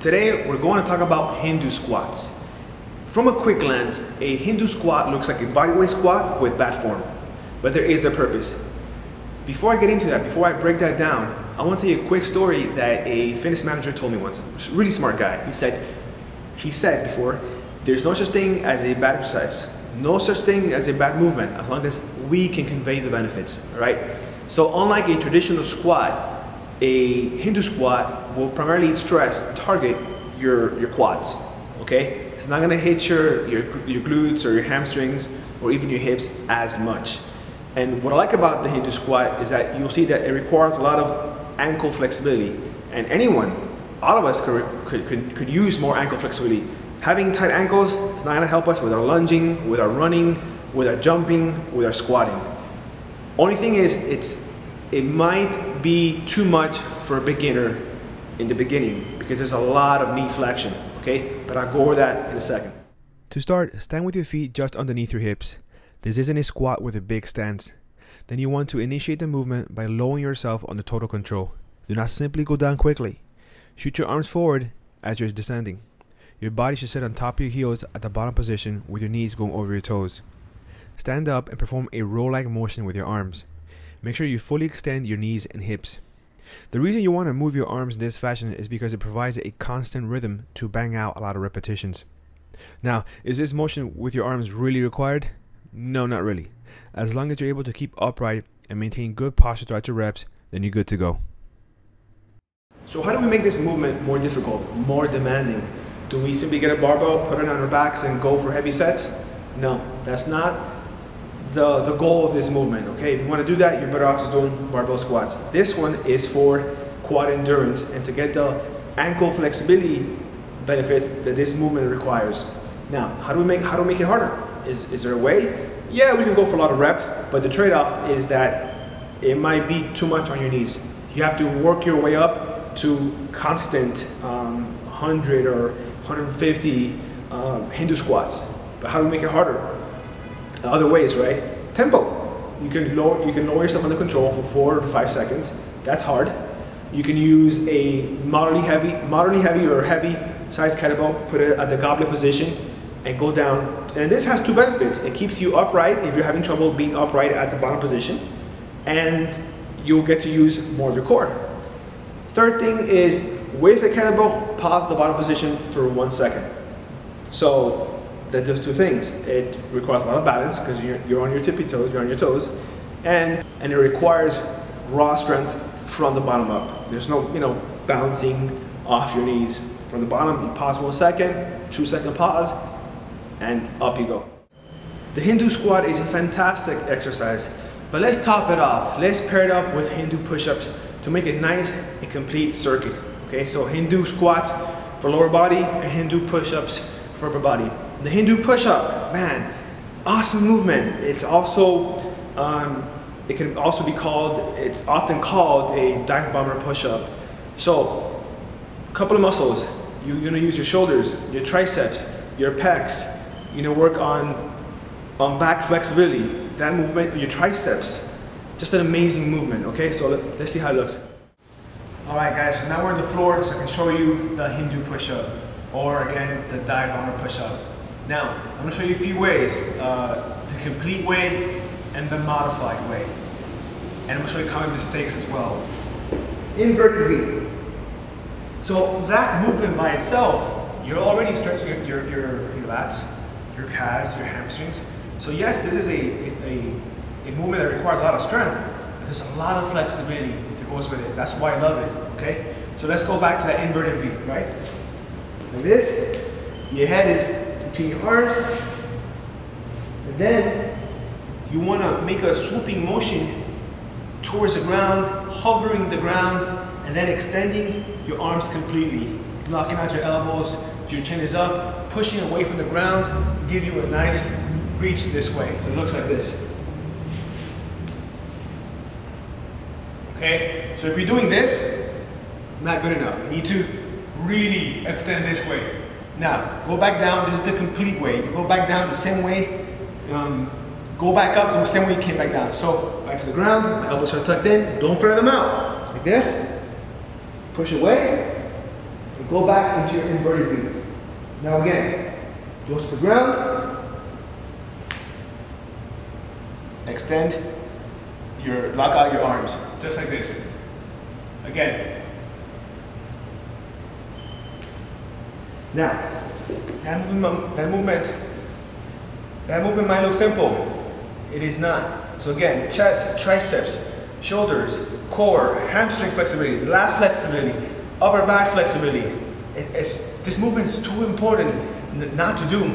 Today we're going to talk about Hindu squats. From a quick glance, a Hindu squat looks like a bodyweight squat with bad form, but there is a purpose. Before I get into that, before I break that down, I want to tell you a quick story that a fitness manager told me once. A really smart guy. He said before, there's no such thing as a bad exercise, no such thing as a bad movement, as long as we can convey the benefits, right? So unlike a traditional squat, a Hindu squat will primarily target your quads, okay? It's not gonna hit your glutes or your hamstrings or even your hips as much. And what I like about the Hindu squat is that you'll see that it requires a lot of ankle flexibility. And anyone, all of us could use more ankle flexibility. Having tight ankles is not gonna help us with our lunging, with our running, with our jumping, with our squatting. Only thing is, it might be too much for a beginner in the beginning because there's a lot of knee flexion, okay? But I'll go over that in a second. To start, stand with your feet just underneath your hips. This isn't a squat with a big stance. Then you want to initiate the movement by lowering yourself under total control. Do not simply go down quickly. Shoot your arms forward as you're descending. Your body should sit on top of your heels at the bottom position with your knees going over your toes. Stand up and perform a roll-like motion with your arms. Make sure you fully extend your knees and hips. The reason you want to move your arms in this fashion is because it provides a constant rhythm to bang out a lot of repetitions. Now, is this motion with your arms really required? No, not really. As long as you're able to keep upright and maintain good posture throughout your reps, then you're good to go. So how do we make this movement more difficult, more demanding? Do we simply get a barbell, put it on our backs and go for heavy sets? No, that's not the goal of this movement, okay? If you want to do that, you're better off just doing barbell squats. This one is for quad endurance and to get the ankle flexibility benefits that this movement requires. Now, how do we make it harder? Is there a way? Yeah, we can go for a lot of reps, but the trade-off is that it might be too much on your knees. You have to work your way up to constant 100 or 150 Hindu squats. But how do we make it harder? The other ways, right? Tempo. You can lower yourself under control for 4 to 5 seconds. That's hard. You can use a moderately heavy or heavy size kettlebell, put it at the goblet position and go down. And this has two benefits. It keeps you upright if you're having trouble being upright at the bottom position, and you'll get to use more of your core. Third thing is, with a kettlebell, pause the bottom position for 1 second. So that does two things. It requires a lot of balance because you're on your tippy toes, you're on your toes, and it requires raw strength from the bottom up. There's no, bouncing off your knees. From the bottom, you pause 1 second, 2 second pause, and up you go. The Hindu squat is a fantastic exercise, but let's top it off. Let's pair it up with Hindu push-ups to make a nice and complete circuit. Okay, so Hindu squats for lower body and Hindu push-ups for upper body. The Hindu push-up, man, awesome movement. It's also, it can also be called, it's often called a dive bomber push-up. So, a couple of muscles. You're gonna use your shoulders, your triceps, your pecs. You're gonna work on back flexibility. That movement, your triceps, just an amazing movement, okay? So let's see how it looks. All right, guys, so now we're on the floor, so I can show you the Hindu push-up, or again, the dive bomber push-up. Now, I'm gonna show you a few ways, the complete way and the modified way. And I'm gonna show you common mistakes as well. Inverted V. So that movement by itself, you're already stretching your lats, your calves, your hamstrings. So yes, this is a movement that requires a lot of strength, but there's a lot of flexibility that goes with it. That's why I love it, okay? So let's go back to that inverted V, right? Like this, your head is between your arms, and then you want to make a swooping motion towards the ground, hovering the ground, and then extending your arms completely, blocking out your elbows, your chin is up, pushing away from the ground, give you a nice reach this way. So it looks like this. Okay, so if you're doing this, not good enough. You need to really extend this way. Now, go back down. This is the complete way. You go back down the same way. Go back up the same way you came back down. So, back to the ground. My elbows are tucked in. Don't flare them out. Like this. Push away. And go back into your inverted V. Now again, close to the ground. Extend lock out your arms, just like this. Again. Now, that movement might look simple. It is not. So again, chest, triceps, shoulders, core, hamstring flexibility, lat flexibility, upper back flexibility. This movement is too important not to do.